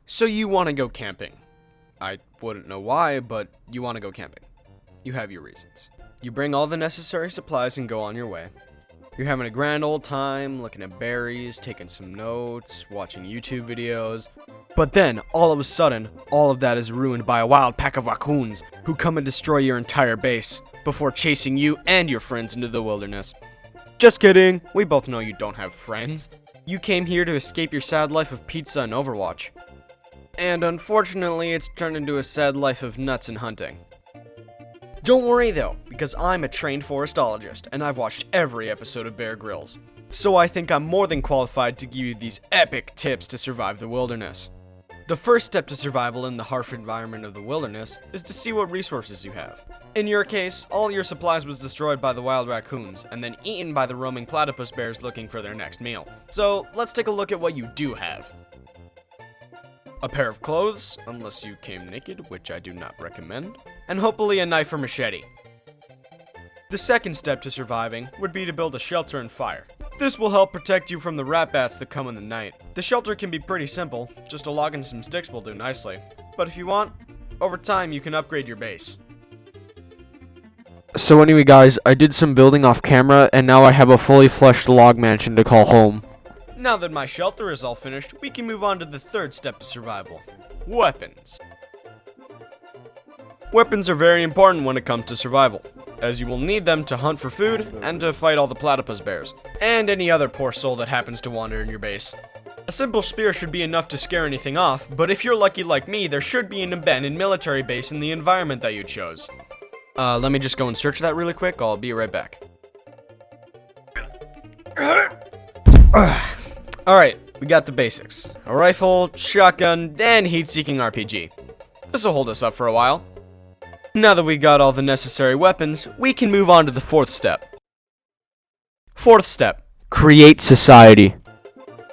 So you want to go camping. I wouldn't know why, but you want to go camping. You have your reasons. You bring all the necessary supplies and go on your way. You're having a grand old time, looking at berries, taking some notes, watching YouTube videos. But then, all of a sudden, all of that is ruined by a wild pack of raccoons who come and destroy your entire base before chasing you and your friends into the wilderness. Just kidding, we both know you don't have friends. You came here to escape your sad life of pizza and Overwatch. And unfortunately, it's turned into a sad life of nuts and hunting. Don't worry though, because I'm a trained forestologist, and I've watched every episode of Bear Grylls. So I think I'm more than qualified to give you these epic tips to survive the wilderness. The first step to survival in the harsh environment of the wilderness is to see what resources you have. In your case, all your supplies was destroyed by the wild raccoons, and then eaten by the roaming platypus bears looking for their next meal. So let's take a look at what you do have. A pair of clothes, unless you came naked, which I do not recommend, and hopefully a knife or machete. The second step to surviving would be to build a shelter and fire. This will help protect you from the rat bats that come in the night. The shelter can be pretty simple, just a log and some sticks will do nicely. But if you want, over time you can upgrade your base. So anyway guys, I did some building off camera and now I have a fully fleshed log mansion to call home. Now that my shelter is all finished, we can move on to the third step to survival. Weapons. Weapons are very important when it comes to survival, as you will need them to hunt for food and to fight all the platypus bears, and any other poor soul that happens to wander in your base. A simple spear should be enough to scare anything off, but if you're lucky like me, there should be an abandoned military base in the environment that you chose. Let me just go and search that really quick, I'll be right back. Alright, we got the basics. A rifle, shotgun, and heat-seeking RPG. This'll hold us up for a while. Now that we got all the necessary weapons, we can move on to the fourth step. Fourth step, create society.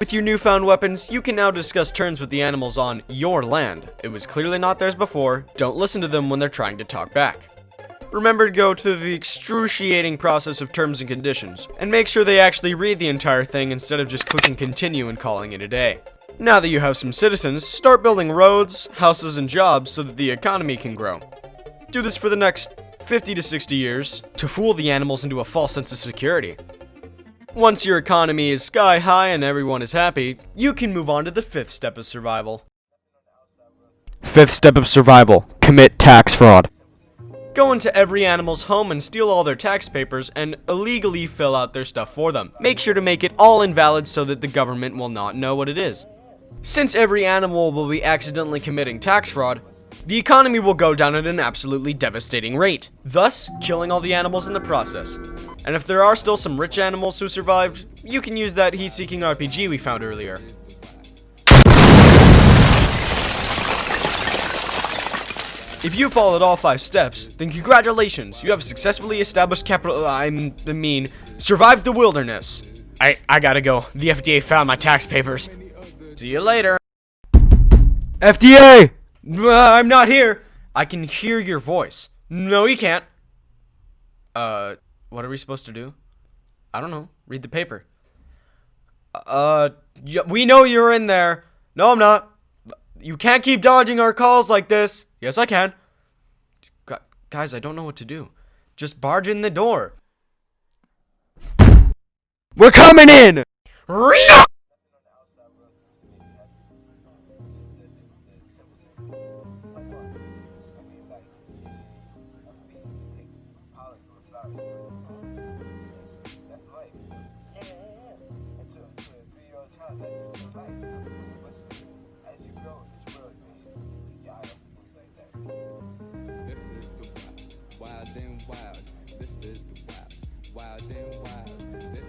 With your newfound weapons, you can now discuss terms with the animals on your land. It was clearly not theirs before, don't listen to them when they're trying to talk back. Remember to go through the excruciating process of terms and conditions, and make sure they actually read the entire thing instead of just clicking continue and calling it a day. Now that you have some citizens, start building roads, houses, and jobs so that the economy can grow. Do this for the next 50 to 60 years to fool the animals into a false sense of security. Once your economy is sky high and everyone is happy, you can move on to the fifth step of survival. Fifth step of survival, commit tax fraud. Go into every animal's home and steal all their tax papers and illegally fill out their stuff for them. Make sure to make it all invalid so that the government will not know what it is. Since every animal will be accidentally committing tax fraud, the economy will go down at an absolutely devastating rate, thus killing all the animals in the process. And if there are still some rich animals who survived, you can use that heat-seeking RPG we found earlier. If you followed all 5 steps, then congratulations, you have successfully established survived the wilderness. I gotta go. The FDA found my tax papers. See you later. FDA! I'm not here. I can hear your voice. No, you can't. What are we supposed to do? I don't know. Read the paper. Yeah, we know you're in there. No, I'm not. You can't keep dodging our calls like this. Yes, I can. Guys, I don't know what to do. Just barge in the door. We're coming in! Wild and wild, this is the wild, wild and wild, this